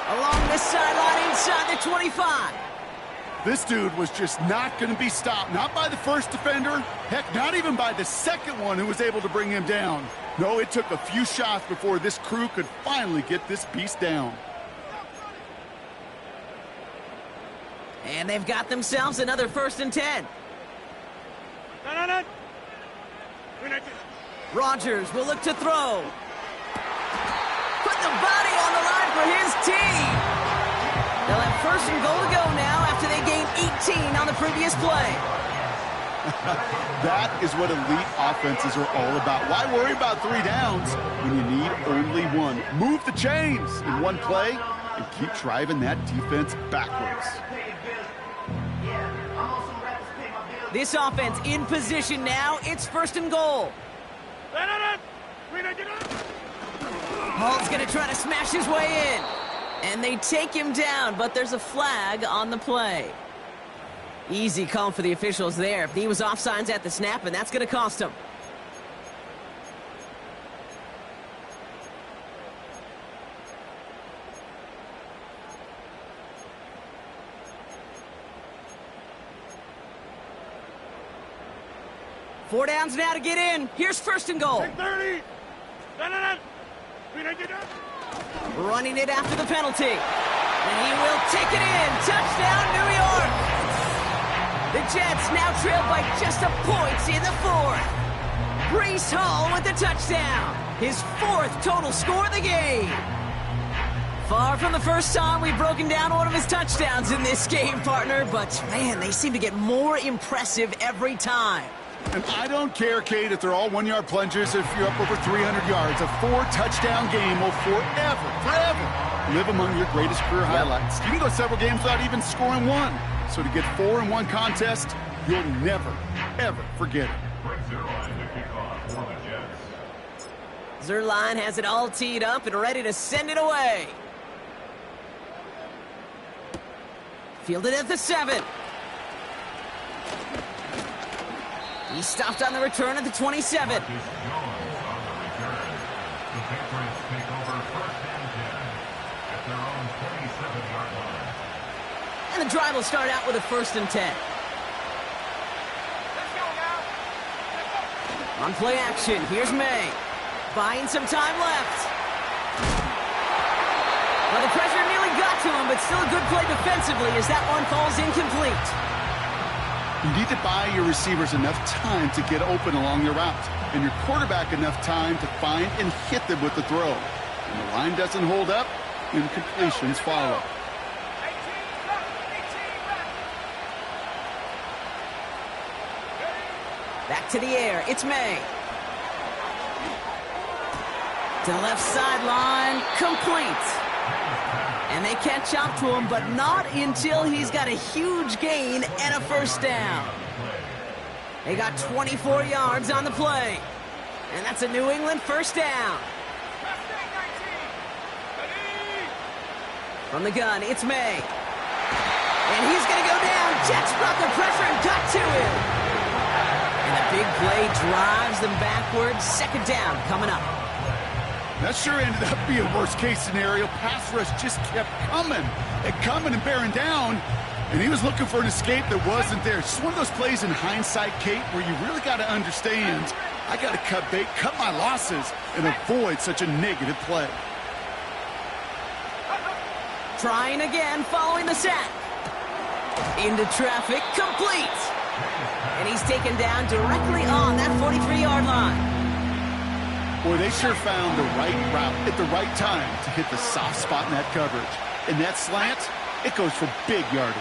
Along the sideline inside the 25. This dude was just not going to be stopped. Not by the first defender. Heck, not even by the second one who was able to bring him down. No, it took a few shots before this crew could finally get this beast down. And they've got themselves another 1st and 10. Rodgers will look to throw. Put the body on the line for his team. They'll have 1st and goal to go now after they gained 18 on the previous play. That is what elite offenses are all about. Why worry about 3 downs when you need only 1? Move the chains in one play and keep driving that defense backwards. This offense in position now. It's 1st and goal. Hall's going to try to smash his way in. And they take him down, but there's a flag on the play. Easy call for the officials there. He was offsides at the snap, and that's going to cost him. Four downs now to get in. Here's 1st and goal. 30. Running it after the penalty. And he will take it in. Touchdown, New York. The Jets now trail by just a point in the 4th. Breece Hall with the touchdown. His 4th total score of the game. Far from the first time we've broken down one of his touchdowns in this game, partner. But, man, they seem to get more impressive every time. And I don't care, Kate, if they're all 1-yard plungers, if you're up over 300 yards. A 4-touchdown game will forever live among your greatest career highlights. You can go several games without even scoring 1. So to get 4 in one contest, you'll never, ever forget it. Zuerlein has it all teed up and ready to send it away. Fielded at the 7. He stopped on the return at the 27. And the drive will start out with a 1st and 10. On play action, here's May. Buying some time left. Well, the pressure nearly got to him, but still a good play defensively as that one falls incomplete. You need to buy your receivers enough time to get open along your route, and your quarterback enough time to find and hit them with the throw. When the line doesn't hold up, incompletions follow. Back to the air, it's May. To the left sideline, complete. And they catch up to him, but not until he's got a huge gain and a 1st down. They got 24 yards on the play. And that's a New England 1st down. From the gun, it's May. And he's going to go down. Jets brought the pressure and got to him. And the big play drives them backwards. 2nd down coming up. That sure ended up being a worst-case scenario. Pass rush just kept coming and bearing down, and he was looking for an escape that wasn't there. It's just one of those plays in hindsight, Kate, where you really got to understand, I got to cut bait, cut my losses, and avoid such a negative play. Trying again following the sack. Into traffic, complete. And he's taken down directly on that 43-yard line. Boy, they sure found the right route at the right time to hit the soft spot in that coverage. And that slant, it goes for big yardage.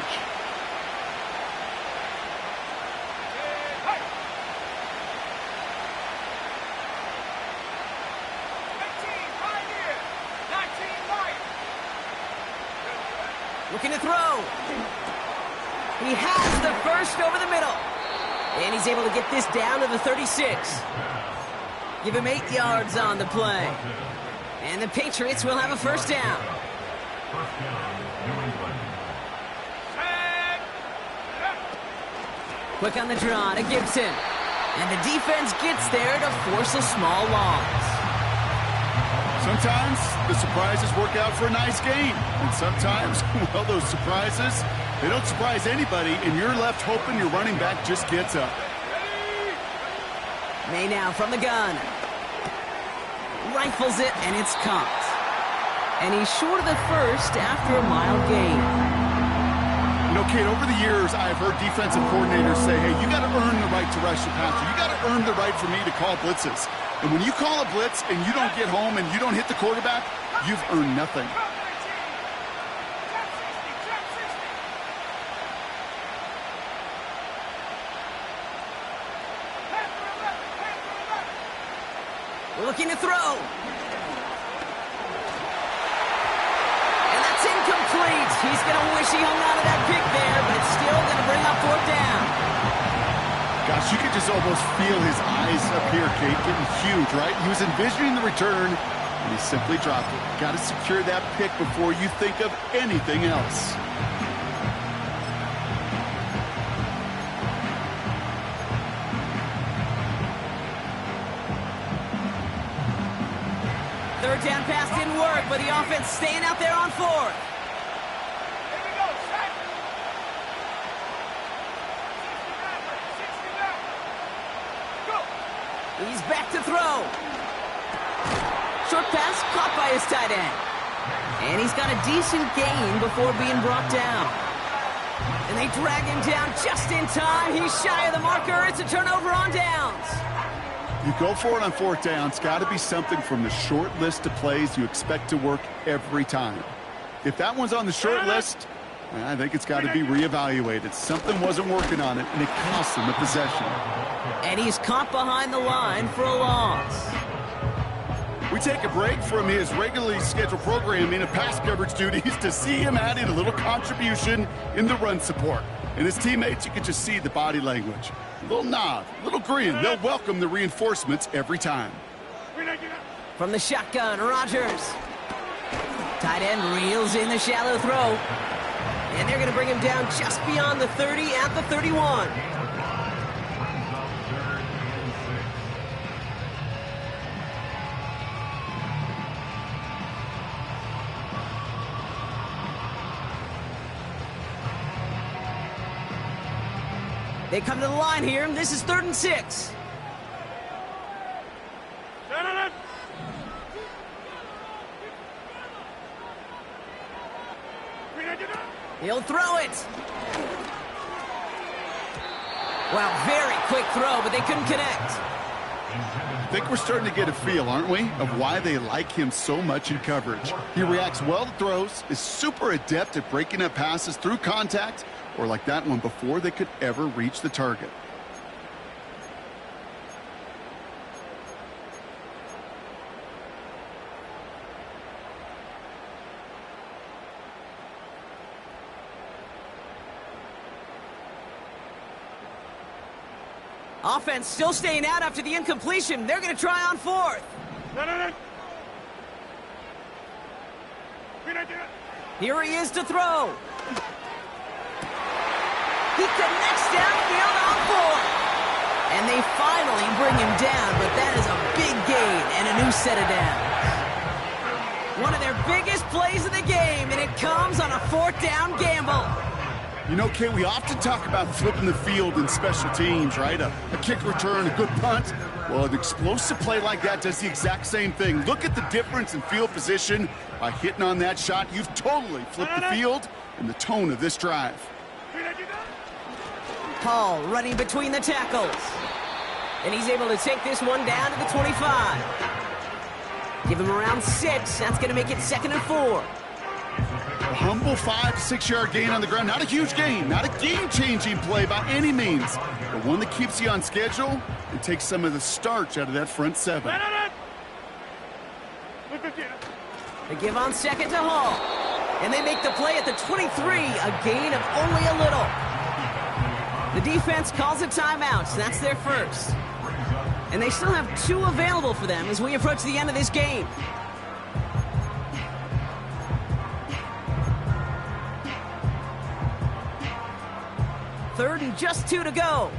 Looking to throw. He has the 1st over the middle. And he's able to get this down to the 36. Give him 8 yards on the play. And the Patriots will have a 1st down. Quick on the draw to Gibson. And the defense gets there to force a small loss. Sometimes the surprises work out for a nice game. And sometimes, well, those surprises, they don't surprise anybody, and you're left hoping your running back just gets up. May now from the gun. Rifles it, and it's caught. And he's short of the 1st after a mild gain. You know, Kate, over the years, I've heard defensive coordinators say, hey, you got to earn the right to rush the passer. You got to earn the right for me to call blitzes. And when you call a blitz and you don't get home and you don't hit the quarterback, you've earned nothing. Looking to throw. And that's incomplete. He's going to wish he hung on to that pick there, but it's still going to bring up 4th down. Gosh, you could just almost feel his eyes up here, Kate, getting huge, right? He was envisioning the return, and he simply dropped it. Got to secure that pick before you think of anything else. Third down pass didn't work, but the offense staying out there on 4th. He's back to throw. Short pass caught by his tight end. And he's got a decent gain before being brought down. And they drag him down just in time. He's shy of the marker. It's a turnover on downs. You go for it on 4th down. It's got to be something from the short list of plays you expect to work every time. If that one's on the short list, I think it's got to be reevaluated. Something wasn't working on it, and it cost him a possession. And he's caught behind the line for a loss. We take a break from his regularly scheduled programming of pass coverage duties to see him add in a little contribution in the run support. And his teammates, you can just see the body language. A little nod, a little grin. They'll welcome the reinforcements every time. From the shotgun, Rodgers. Tight end reels in the shallow throw. And they're going to bring him down just beyond the 30 at the 31. They come to the line here. This is 3rd and 6. He'll throw it. Well, very quick throw, but they couldn't connect. I think we're starting to get a feel, aren't we, of why they like him so much in coverage. He reacts well to throws, is super adept at breaking up passes through contact, or like that one before they could ever reach the target. Offense still staying out after the incompletion. They're going to try on 4th. Here he is to throw. He connects downfield on 4th. And they finally bring him down, but that is a big gain and a new set of downs. One of their biggest plays of the game, and it comes on a 4th down gamble. You know, Kate, we often talk about flipping the field in special teams, right? A kick return, a good punt. Well, an explosive play like that does the exact same thing. Look at the difference in field position. By hitting on that shot, you've totally flipped the field and the tone of this drive. Hall running between the tackles. And he's able to take this one down to the 25. Give him around 6. That's going to make it 2nd and 4. A humble 5 to 6 yard gain on the ground. Not a huge gain, not a game-changing play by any means, but one that keeps you on schedule and takes some of the starch out of that front 7. They give on 2nd to Hall. And they make the play at the 23, a gain of only a little. The defense calls a timeout, so that's their first. And they still have 2 available for them as we approach the end of this game. Third and just 2 to go.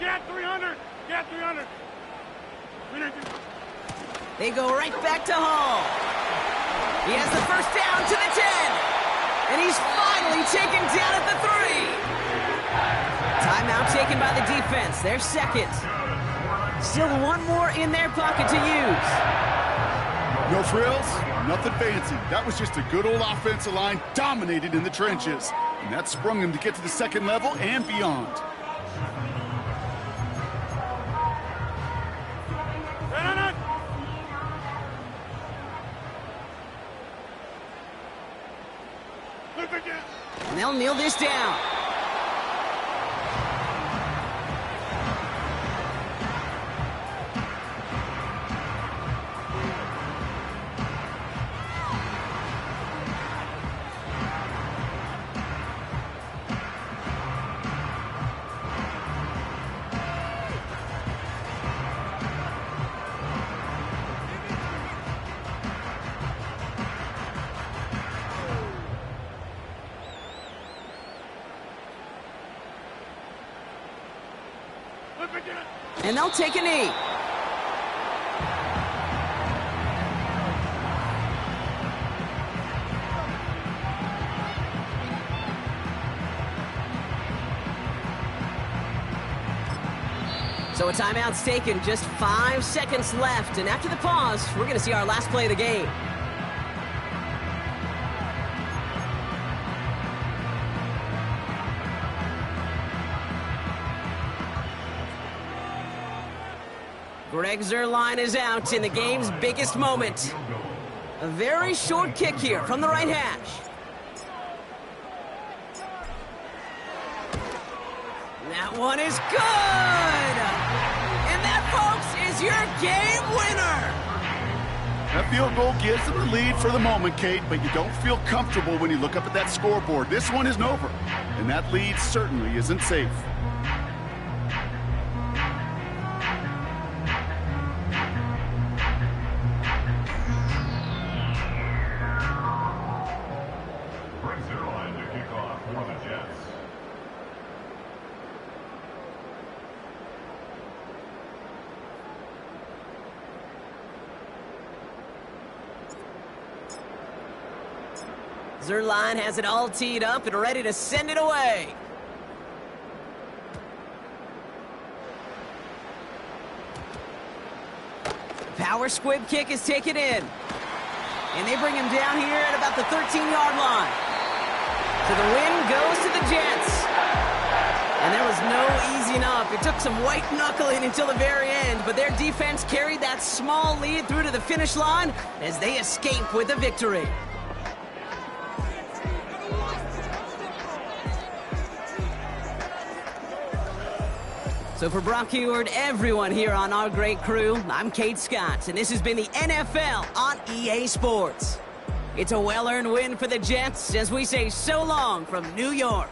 Get 300. Get 300. They go right back to Hall. He has the first down to the 10. And he's finally taken down at the 3. Timeout taken by the defense. Their second. Still one more in their pocket to use. No frills, nothing fancy. That was just a good old offensive line dominated in the trenches. And that sprung him to get to the 2nd level and beyond. And they'll kneel this down. And they'll take a knee. So a timeout's taken, just 5 seconds left. And after the pause, we're going to see our last play of the game. Greg Zuerlein is out in the game's biggest moment. A very short kick here from the right hash. That one is good! And that, folks, is your game winner! That field goal gives them the lead for the moment, Kate, but you don't feel comfortable when you look up at that scoreboard. This one isn't over, and that lead certainly isn't safe. Greg Zuerlein to kick off for the Jets. Zuerlein has it all teed up and ready to send it away. Power squib kick is taken in. And they bring him down here at about the 13-yard line. So the win goes to the Jets. And there was no easing up. It took some white knuckling until the very end, but their defense carried that small lead through to the finish line as they escape with a victory. So for Brock Huard, everyone here on our great crew, I'm Kate Scott, and this has been the NFL on EA Sports. It's a well-earned win for the Jets as we say so long from New York.